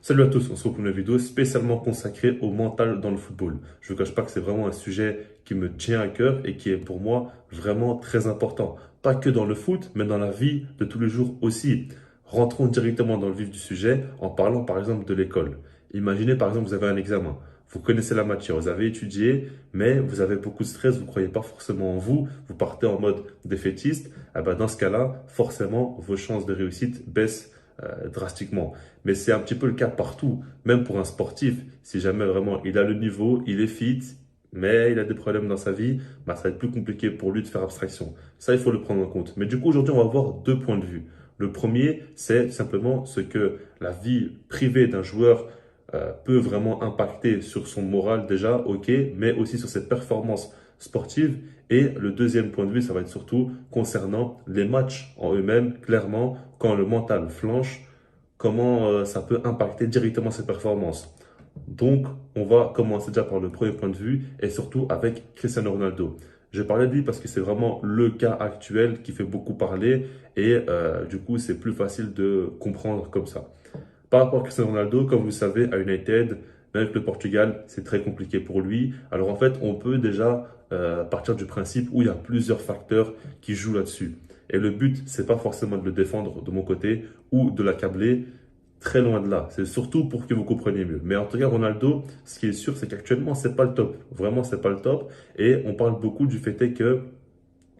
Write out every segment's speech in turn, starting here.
Salut à tous, on se retrouve pour une vidéo spécialement consacrée au mental dans le football. Je ne vous cache pas que c'est vraiment un sujet qui me tient à cœur et qui est pour moi vraiment très important. Pas que dans le foot, mais dans la vie de tous les jours aussi. Rentrons directement dans le vif du sujet en parlant par exemple de l'école. Imaginez par exemple vous avez un examen. Vous connaissez la matière, vous avez étudié, mais vous avez beaucoup de stress, vous ne croyez pas forcément en vous, vous partez en mode défaitiste. Eh ben dans ce cas-là, forcément, vos chances de réussite baissent drastiquement. Mais c'est un petit peu le cas partout, même pour un sportif. Si jamais vraiment il a le niveau, il est fit, mais il a des problèmes dans sa vie, bah, ça va être plus compliqué pour lui de faire abstraction. Ça, il faut le prendre en compte. Mais du coup, aujourd'hui, on va voir deux points de vue. Le premier, c'est simplement ce que la vie privée d'un joueur peut vraiment impacter sur son moral déjà, ok, mais aussi sur ses performances sportives. Et le deuxième point de vue, ça va être surtout concernant les matchs en eux-mêmes, clairement, quand le mental flanche, comment ça peut impacter directement ses performances. Donc, on va commencer déjà par le premier point de vue et surtout avec Cristiano Ronaldo. Je parlais de lui parce que c'est vraiment le cas actuel qui fait beaucoup parler et du coup, c'est plus facile de comprendre comme ça. Par rapport à Cristiano Ronaldo, comme vous savez, à United, même avec le Portugal, c'est très compliqué pour lui. Alors en fait, on peut déjà partir du principe où il y a plusieurs facteurs qui jouent là-dessus. Et le but, c'est pas forcément de le défendre de mon côté ou de l'accabler. Très loin de là. C'est surtout pour que vous compreniez mieux. Mais en tout cas, Ronaldo, ce qui est sûr, c'est qu'actuellement, c'est pas le top. Vraiment, c'est pas le top. Et on parle beaucoup du fait que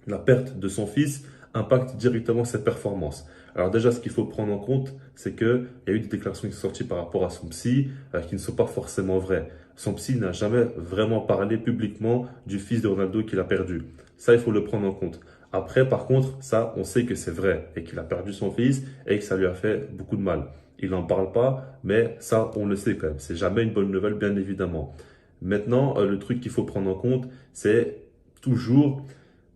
la perte de son fils impacte directement ses performances. Alors déjà, ce qu'il faut prendre en compte, c'est qu'il y a eu des déclarations qui sont sorties par rapport à son psy qui ne sont pas forcément vraies. Son psy n'a jamais vraiment parlé publiquement du fils de Ronaldo qu'il a perdu. Ça, il faut le prendre en compte. Après, par contre, ça, on sait que c'est vrai et qu'il a perdu son fils et que ça lui a fait beaucoup de mal. Il n'en parle pas, mais ça, on le sait quand même. C'est jamais une bonne nouvelle, bien évidemment. Maintenant, le truc qu'il faut prendre en compte, c'est toujours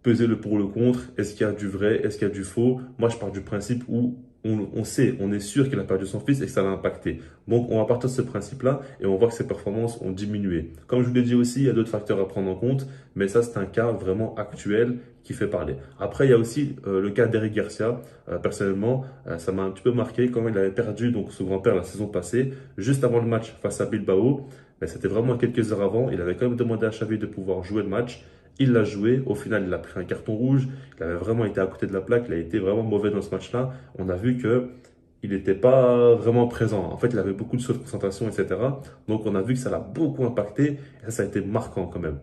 peser le pour le contre. Est-ce qu'il y a du vrai? Est-ce qu'il y a du faux? Moi, je pars du principe où on sait, on est sûr qu'il a perdu son fils et que ça l'a impacté. Donc, on va partir de ce principe-là et on voit que ses performances ont diminué. Comme je vous l'ai dit aussi, il y a d'autres facteurs à prendre en compte, mais ça, c'est un cas vraiment actuel qui fait parler. Après, il y a aussi le cas d'Eric Garcia. Personnellement, ça m'a un petit peu marqué quand il avait perdu donc son grand-père la saison passée, juste avant le match face à Bilbao. Mais c'était vraiment quelques heures avant. Il avait quand même demandé à Xavi de pouvoir jouer le match. Il l'a joué. Au final, il a pris un carton rouge. Il avait vraiment été à côté de la plaque. Il a été vraiment mauvais dans ce match-là. On a vu que il n'était pas vraiment présent. En fait, il avait beaucoup de sauts de concentration, etc. Donc, on a vu que ça l'a beaucoup impacté. Et ça a été marquant quand même.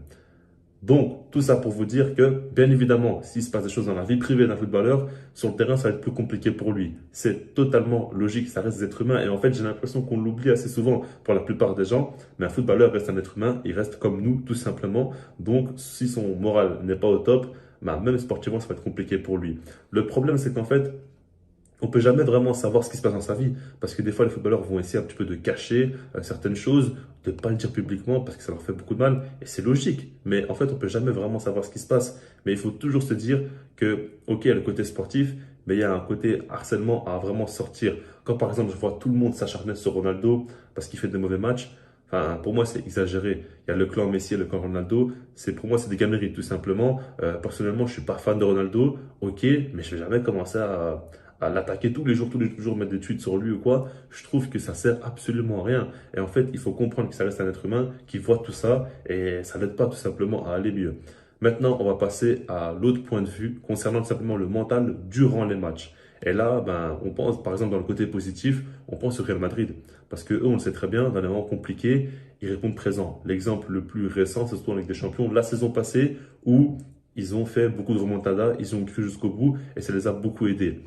Donc, tout ça pour vous dire que, bien évidemment, s'il se passe des choses dans la vie privée d'un footballeur, sur le terrain, ça va être plus compliqué pour lui. C'est totalement logique, ça reste des êtres humains. Et en fait, j'ai l'impression qu'on l'oublie assez souvent pour la plupart des gens. Mais un footballeur reste un être humain, il reste comme nous, tout simplement. Donc, si son moral n'est pas au top, bah, même sportivement, ça va être compliqué pour lui. Le problème, c'est qu'en fait, on peut jamais vraiment savoir ce qui se passe dans sa vie. Parce que des fois, les footballeurs vont essayer un petit peu de cacher certaines choses, de ne pas le dire publiquement parce que ça leur fait beaucoup de mal. Et c'est logique. Mais en fait, on peut jamais vraiment savoir ce qui se passe. Mais il faut toujours se dire que, ok, il y a le côté sportif, mais il y a un côté harcèlement à vraiment sortir. Quand par exemple, je vois tout le monde s'acharner sur Ronaldo parce qu'il fait de mauvais matchs, enfin, pour moi, c'est exagéré. Il y a le clan Messi et le clan Ronaldo. Pour moi, c'est des gamineries, tout simplement. Personnellement, je suis pas fan de Ronaldo, ok, mais je vais jamais commencer à l'attaquer tous les jours, mettre des tweets sur lui ou quoi. Je trouve que ça sert absolument à rien. Et en fait, il faut comprendre que ça reste un être humain qui voit tout ça et ça l'aide pas tout simplement à aller mieux. Maintenant, on va passer à l'autre point de vue concernant tout simplement le mental durant les matchs. Et là, ben, on pense, par exemple, dans le côté positif, on pense au Real Madrid. Parce que eux, on le sait très bien, dans les moments compliqués, ils répondent présent. L'exemple le plus récent, c'est surtout en Ligue des Champions, la saison passée, où ils ont fait beaucoup de remontada, ils ont cru jusqu'au bout et ça les a beaucoup aidés.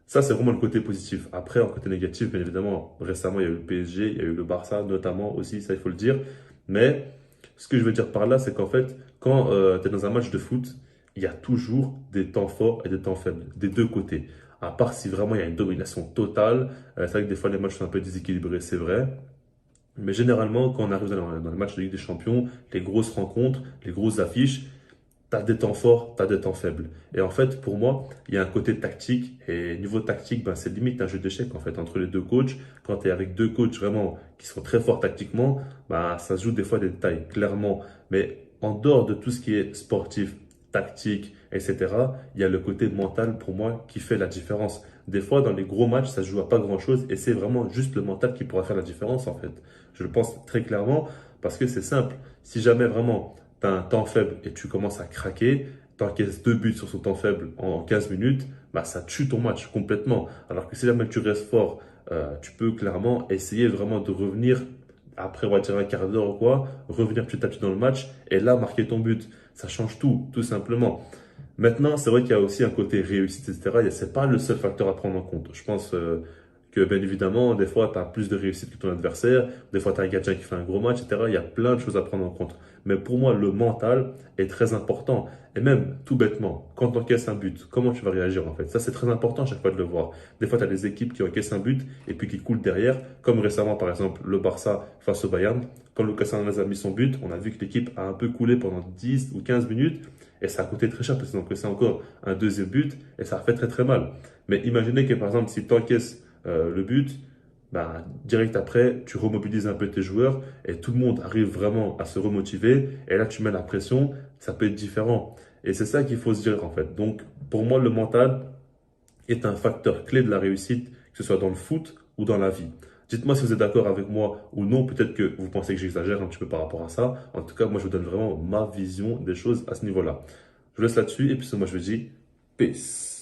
Ça, c'est vraiment le côté positif. Après, en côté négatif, bien évidemment, récemment, il y a eu le PSG, il y a eu le Barça, notamment aussi, ça, il faut le dire. Mais ce que je veux dire par là, c'est qu'en fait, quand tu es dans un match de foot, il y a toujours des temps forts et des temps faibles, des deux côtés. À part si vraiment il y a une domination totale, c'est vrai que des fois les matchs sont un peu déséquilibrés, c'est vrai. Mais généralement, quand on arrive dans les matchs de Ligue des Champions, les grosses rencontres, les grosses affiches, tu as des temps forts, tu as des temps faibles. Et en fait, pour moi, il y a un côté tactique. Et niveau tactique, ben, c'est limite un jeu d'échecs en fait, entre les deux coachs. Quand tu es avec deux coachs vraiment qui sont très forts tactiquement, ben, ça se joue des fois des détails, clairement. Mais en dehors de tout ce qui est sportif, tactique, etc., il y a le côté mental pour moi qui fait la différence. Des fois, dans les gros matchs, ça se joue à pas grand-chose et c'est vraiment juste le mental qui pourra faire la différence en fait. Je le pense très clairement parce que c'est simple. Si jamais vraiment tu as un temps faible et tu commences à craquer, tu encaisses 2 buts sur ce temps faible en 15 minutes, bah, ça tue ton match complètement. Alors que si jamais tu restes fort, tu peux clairement essayer vraiment de revenir après, on va dire un quart d'heure ou quoi, revenir petit à petit dans le match et là, marquer ton but. Ça change tout, tout simplement. Maintenant, c'est vrai qu'il y a aussi un côté réussite, etc. Ce n'est pas le seul facteur à prendre en compte. Je pense que, bien évidemment, des fois, tu as plus de réussite que ton adversaire. Des fois, tu as un gardien qui fait un gros match, etc. Il y a plein de choses à prendre en compte. Mais pour moi, le mental est très important. Et même, tout bêtement, quand tu encaisses un but, comment tu vas réagir en fait? Ça, c'est très important à chaque fois de le voir. Des fois, tu as des équipes qui encaissent un but et puis qui coulent derrière, comme récemment, par exemple, le Barça face au Bayern. Quand Lucas Hernandez a mis son but, on a vu que l'équipe a un peu coulé pendant 10 ou 15 minutes. Et ça a coûté très cher parce qu'ils ont encaissé encore un deuxième but et ça a fait très très mal. Mais imaginez que par exemple, si tu encaisses le but, bah, direct après, tu remobilises un peu tes joueurs et tout le monde arrive vraiment à se remotiver. Et là, tu mets la pression, ça peut être différent. Et c'est ça qu'il faut se dire en fait. Donc, pour moi, le mental est un facteur clé de la réussite, que ce soit dans le foot ou dans la vie. Dites-moi si vous êtes d'accord avec moi ou non. Peut-être que vous pensez que j'exagère un petit peu par rapport à ça. En tout cas, moi, je vous donne vraiment ma vision des choses à ce niveau-là. Je vous laisse là-dessus et puis moi, je vous dis peace.